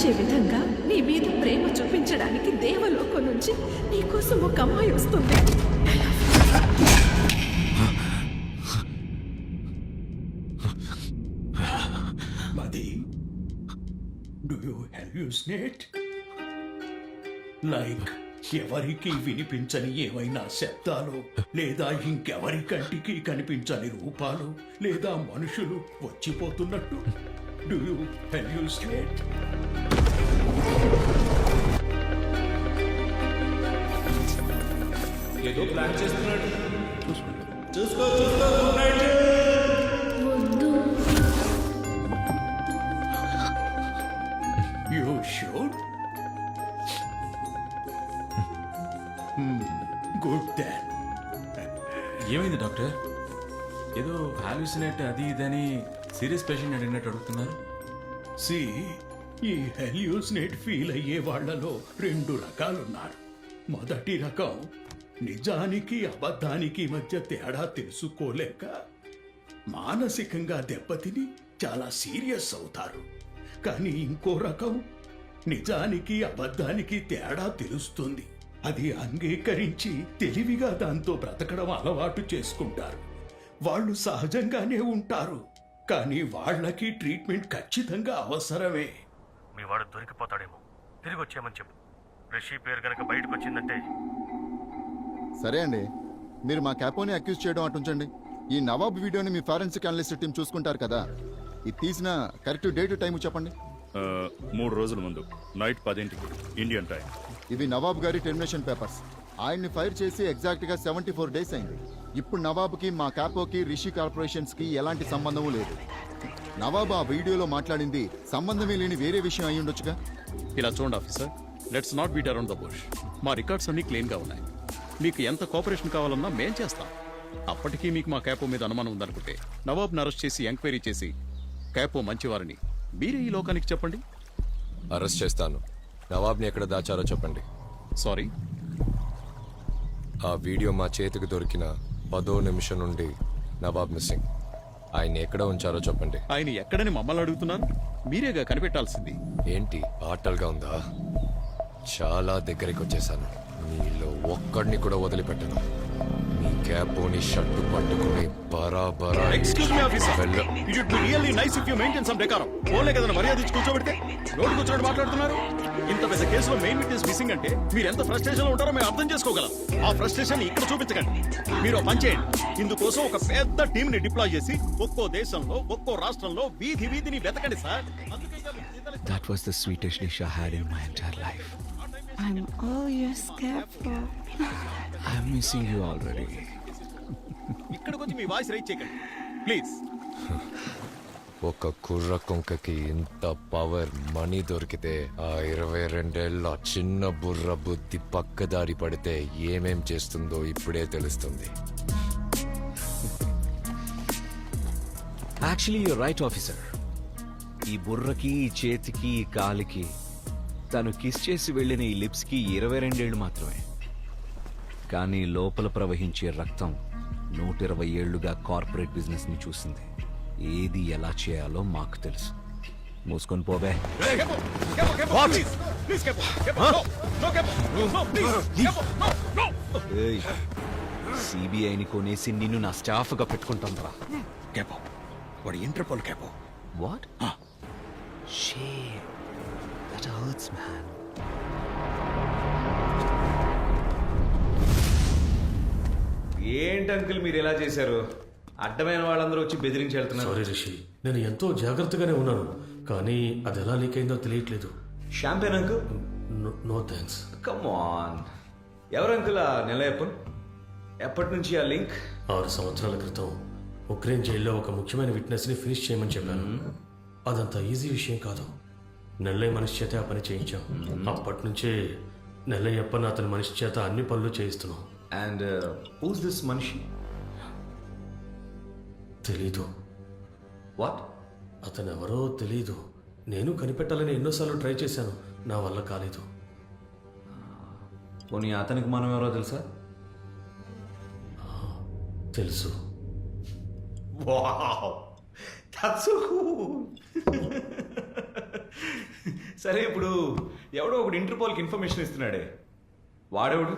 మెచ్చే విధంగా నీ మీద ప్రేమ చూపించడానికి దేవలోకం నుంచి నీకోసం ఒక అమ్మాయి వస్తుంది. మది, డు యు hallucinate? లైక్ ఎవరికి వినిపించని ఏవైనా శబ్దాలు, లేదా ఇంకెవరి కంటికి కనిపించని రూపాలు, లేదా మనుషులు వచ్చిపోతున్నట్టు డు యు hallucinate? ఏదో ప్లాన్ చేస్తున్నాడు. చూసుకో You should? Good then. ఏమైంది డాక్టర్? ఏదో హాల్యూసినేట్ అది ఇదని సీరియస్ పేషెంట్ అడిగినట్టు అడుగుతున్నారు. See, ఈ హెల్యూసినేట్ ఫీల్ అయ్యే వాళ్లలో 2 రకాలున్నారు. మొదటి రకం నిజానికి అబద్ధానికి మధ్య తేడా తెలుసుకోలేక మానసికంగా దెబ్బతిని చాలా సీరియస్ అవుతారు. కానీ ఇంకో రకం నిజానికి అబద్ధానికి తేడా తెలుస్తుంది, అది అంగీకరించి తెలివిగా దాంతో బ్రతకడం అలవాటు చేసుకుంటారు. వాళ్ళు సహజంగానే ఉంటారు, కానీ వాళ్ళకి ట్రీట్మెంట్ ఖచ్చితంగా అవసరమే. మీ వాడు దొరికిపోతాడేమో, తిరిగి వచ్చేయమని చెప్పు. రిషి పేరు కనుక బయటకు వచ్చిందంటే. సరే అండి, మీరు మా క్యాపోని అక్యూజ్ చేయడం అటుంచండి. ఈ నవాబ్ వీడియోని మీ ఫారెన్సిక్ అనలిస్ట్ టీం చూసుకుంటారు కదా, ఇది తీసిన కరెక్ట్ డేట్ టైం చెప్పండి. 3 రోజుల ముందు నైట్ 10 ఇండియన్ టైం. ఇవి నవాబ్ గారి టెర్మినేషన్ పేపర్స్. ఆయన్ని ఫైర్ చేసి ఎగ్జాక్ట్ గా 74 డేస్ అయింది. ఇప్పుడు నవాబ్కి మా క్యాపోకి రిషి కార్పొరేషన్స్ కి ఎలాంటి సంబంధము లేదు. నవాబ్ ఆ వీడియోలో మాట్లాడింది సంబంధమే లేని వేరే విషయం అయి ఉండొచ్చుగా. ఇలా చూడండి officer, let's not beat around the bush. మా రికార్డ్స్ అన్ని క్లీన్ గా ఉన్నాయి. మీకు ఎంత కోఆపరేషన్ కావాలన్నా మేం చేస్తాం. అప్పటికీ మీకు మా క్యాపో మీద అనుమానం ఉందనుకుంటే నవాబ్ని అరెస్ట్ చేసి ఎంక్వైరీ చేసి క్యాపో మంచివారని మీరే ఈ లోకానికి చెప్పండి. అరెస్ట్ చేస్తాను. నవాబ్ని ఎక్కడ దాచారో చెప్పండి. సారీ, ఆ వీడియో మా చేతికి దొరికిన 10వ నిమిషం నుండి నవాబ్ మిస్సింగ్. ఆయన ఎక్కడ ఉంచారో చెప్పండి. ఆయన ఎక్కడని మమ్మల్ని అడుగుతున్నారు? మీరేగా కనిపెట్టాల్సింది. ఏంటి ఆటలుగా ఉందా? చాలా దగ్గరికి వచ్చేసాను. మీలో ఒక్కడిని కూడా వదిలిపెట్టను. మీ క్యాపోని షర్టు పట్టుకుని బరాబరా. Excuse me officer, it would be really nice if you maintain some decorum. Only కదా మర్యాద ఇచ్చి కూర్చోబెడితే రోడ్డు కూర్చోబెట్టి మాట్లాడుతున్నారు. ఇంత పెద్ద కేసులో మెయిన్ విట్నెస్ మిస్సింగ్ అంటే మీరు ఎంత ఫ్రస్ట్రేషన్ లో ఉంటారో మేము అర్థం చేసుకోగలం. ఆ ఫ్రస్ట్రేషన్ ఇక్కడ చూపించకండి. మీరు పని చేయండి, ఇందుకోసం ఒక పెద్ద టీమ్ ని డిప్లాయ్ చేసి ఒక్కో దేశంలో ఒక్కో రాష్ట్రంలో వీధి వీధిని వెతకండి sir. That was the sweetest dish I had in my entire life. I'm all yours, Capo. I'm missing you already. ఇక్కడికి వచ్చి మీ వాయిస్ రైట్ చేయకండి ప్లీజ్. ఒక కుర్ర కుంకకి ఇంత పవర్ మనీ దొరికితే ఆ 22 ఏళ్ల చిన్న బుర్ర బుద్ధి పక్కదారి పడితే ఏమేం చేస్తుందో ఇప్పుడే తెలుస్తుంది. Actually, you're right, officer. ఈ బుర్రకి, ఈ చేతికి, ఈ కాలికి తను కిస్ చేసి వెళ్ళిన ఈ లిప్స్ కి 22 ఏళ్లు మాత్రమే. కానీ లోపల ప్రవహించే రక్తం 120 ఏళ్లుగా కార్పొరేట్ బిజినెస్ ని చూసింది. ఏది ఎలా చేయాలో మాకు తెలుసు. మూసుకొని పోవే. సిబిఐని కొనేసి నిన్ను నా స్టాఫ్ గా పెట్టుకుంటాంరా. క్యాపో, వాడు interpole Capo. What? Shit. That hurts, man. ఏంటి అంకుల్ మీరు ఎలా చేశారు? అడ్డమైన వాళ్ళందరూ వచ్చి బెదిరించి వెళ్తున్నారు. సారీ రిషి, నేను ఎంతో జాగ్రత్తగానే ఉన్నాను, కానీ అది ఎలా లీక్ అయిందో తెలియట్లేదు. Champagne uncle? No thanks. Come on. ఎవరు అంకుల్ ఆ నిలయప్పన్? ఎప్పటి నుంచి ఆ లింక్? 6 సంవత్సరాల క్రితం ఉక్రెయిన్ జైల్లో ఒక ముఖ్యమైన విట్నెస్ ని ఫినిష్ చేయమని చెప్పాను. అదంత ఈజీ విషయం కాదు. నెల్లయ్య మనిషి చేత ఆ పని చేయించాం. అప్పటి నుంచే నెల్లయ్యప్పని అతని మనిషి చేత అన్ని పనులు చేయిస్తున్నాం. అండ్ హూస్ దిస్ మనిషి? తెలీదు. వాట్? అతను ఎవరో తెలీదు. నేను కనిపెట్టాలని ఎన్నోసార్లు ట్రై చేశాను, నా వల్ల కాలేదు. పోనీ అతనికి మనం ఎవరో తెలుసా? తెలుసు. Wow, that's so cool. సరే ఇప్పుడు ఎవడో ఒకడు ఇంటర్పోల్కి ఇన్ఫర్మేషన్ ఇస్తున్నాడే, వాడెవడు?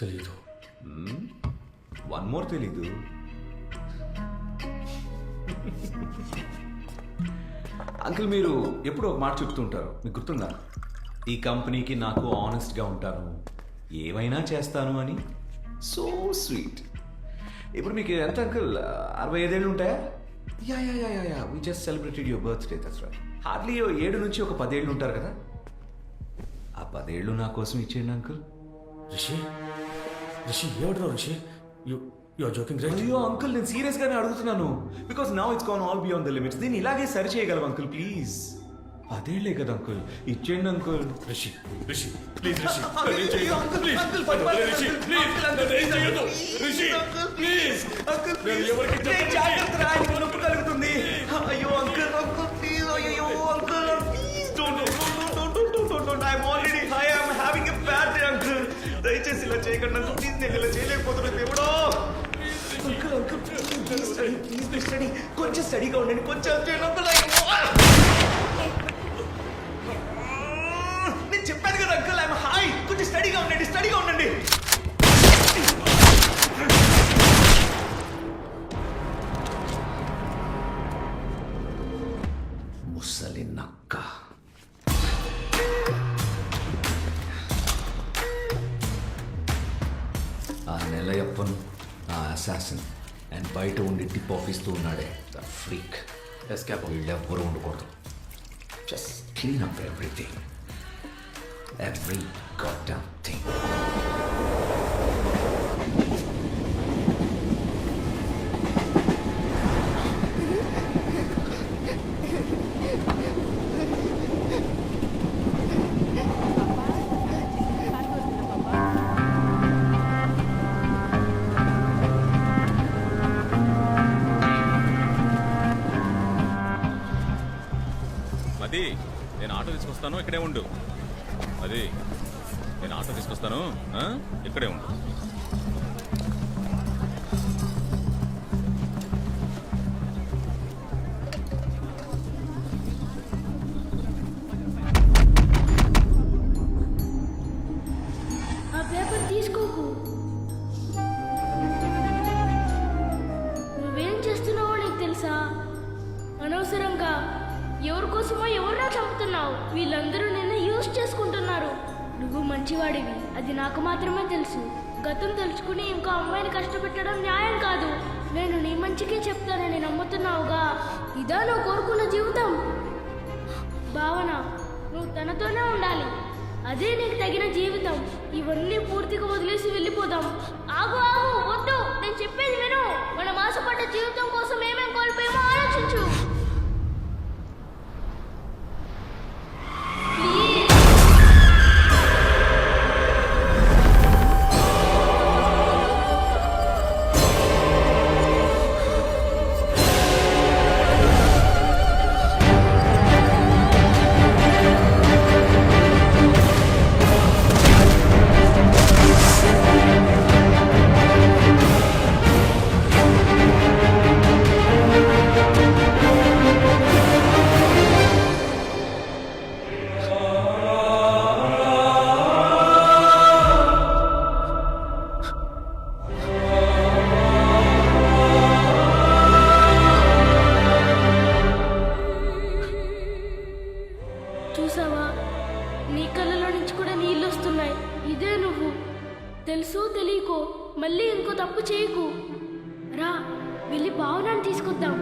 తెలీదు. వన్ మోర్ తెలీదు. అంకుల్ మీరు ఎప్పుడు ఒక మాట చెప్తుంటారు, మీకు గుర్తుందా? ఈ కంపెనీకి నాకు ఆనెస్ట్గా ఉంటాను, ఏమైనా చేస్తాను అని. So sweet. ఇప్పుడు మీకు ఎంత అంకుల్, 65 ఏళ్ళు ఉంటాయా? Yeah we just celebrated your birthday, that's right. Hardly 7 నుంచి ఒక 10 ఏళ్ళు ఉంటారు కదా. ఆ 10 ఏళ్ళు నా కోసం ఇచ్చేయండి అంకుల్. రిషి ఏమంటున్నావు Rishi? You are joking right? అయ్యో అంకుల్, నేను సీరియస్ గానే అడుగుతున్నాను. Because now it's gone all beyond the limits. దీన్ని ఇలాగే సరి చేయగలం అంకుల్, ప్లీజ్. 10 ఏళ్లే కదా అంకుల్, ఇచ్చేయండి అంకుల్. రిషి ప్లీజ్ రిషి, అయ్యో, uncle, please uncle, Rishi please చేయొద్దు రిషి ప్లీజ్. నేను ఎవరికి చెప్పను. జాగ్రత్త, ఆయనకు నొప్పి కలుగుతుంది. అయ్యో అంకుల్, అంకుల్ ప్లీజ్. అయ్యో uncle please don't I'm already high, I'm having a bad day uncle. దయచేసి ఇలా చేయకండి అంకుల్, ప్లీజ్. నేను ఇలా చేయలేకపోతున్నాను దేవుడో. అంకుల్ అంకుల్ ప్లీజ్ స్టడీ, కొంచెం స్టడీగా ఉండండి, కొంచెం చేయండి అంకుల్. నేను చెప్పాను కదా అంకుల్, ఐఎమ్ హై, కొంచెం స్టడీగా ఉండండి. ముసలి నక్క. ఆ నెలయప్పన్, ఆ అసాసిన్, అండ్ బయట ఉండి టిప్ ఆఫ్ ఇస్తూ ఉన్నాడే ద ఫ్రీక్. వీళ్ళెవ్వరూ ఉండకూడదు. Just clean up everything, every goddamn thing. అది నేను ఆటో తీసుకొస్తాను, ఇక్కడే ఉండు. అది నేను ఆటో తీసుకొస్తాను, ఇక్కడే ఉండు. ఆ పేపర్ తీసుకోకు. నువ్వేం చేస్తున్నావో నీకు తెలుసా? అనవసరంగా ఎవరి కోసమో ఎవరినో చంపుతున్నావు. వీళ్ళందరూ నిన్ను యూజ్ చేసుకుంటున్నారు. నువ్వు మంచివాడివి, అది నాకు మాత్రమే తెలుసు. గతం తెలుసుకుని ఇంకో అమ్మాయిని కష్టపెట్టడం న్యాయం కాదు. నేను నీ మంచికే చెప్తానని నమ్ముతున్నావుగా. ఇదా నువ్వు కోరుకున్న జీవితం? భావన, నువ్వు తనతోనే ఉండాలి, అదే నీకు తగిన జీవితం. ఇవన్నీ పూర్తిగా వదిలేసి వెళ్ళిపోదాం. ఆగు వద్దు, నేను చెప్పేది విను. మనం ఆశపడ్డ జీవితం కోసం ఏమేం కోల్పోయామో ఆలోచించు. చూసావా, నీ కళ్ళలో నుంచి కూడా నీళ్ళు వస్తున్నాయి. ఇదే నువ్వు. తెలుసో తెలియకో మళ్ళీ ఇంకో తప్పు చేయకు. రా, వెళ్ళి భావనని తీసుకొద్దాం.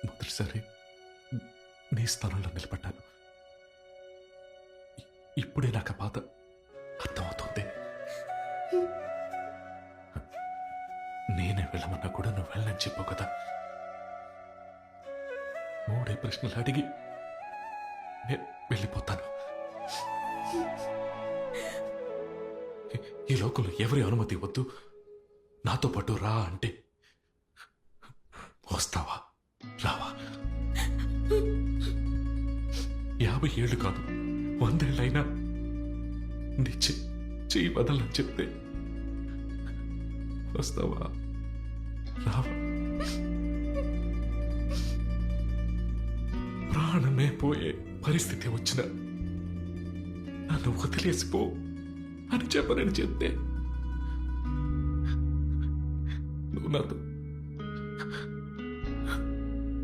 మొదటిసారి నీ స్థానంలో నిలబడ్డాను. ఇప్పుడే నాకు ఆ బాధ అర్థమవుతుంది. నేనే వెళ్ళమన్నా కూడా నువ్వు వెళ్ళని చెప్పావు కదా. ప్రశ్నలు అడిగి నేను వెళ్ళిపోతాను. ఈ లోకంలో ఎవరి అనుమతి వద్దు. నాతో పాటు రా అంటే వస్తావా? రావా? 50 ఏళ్ళు కాదు, 100 ఏళ్ళైనా నీ చెయ్యి వదలని చెప్తే వస్తావా? రావా? ప్రాణమే పోయే పరిస్థితి వచ్చిన నన్ను వదిలేసిపో అని చెప్పనని చెప్తే నువ్వు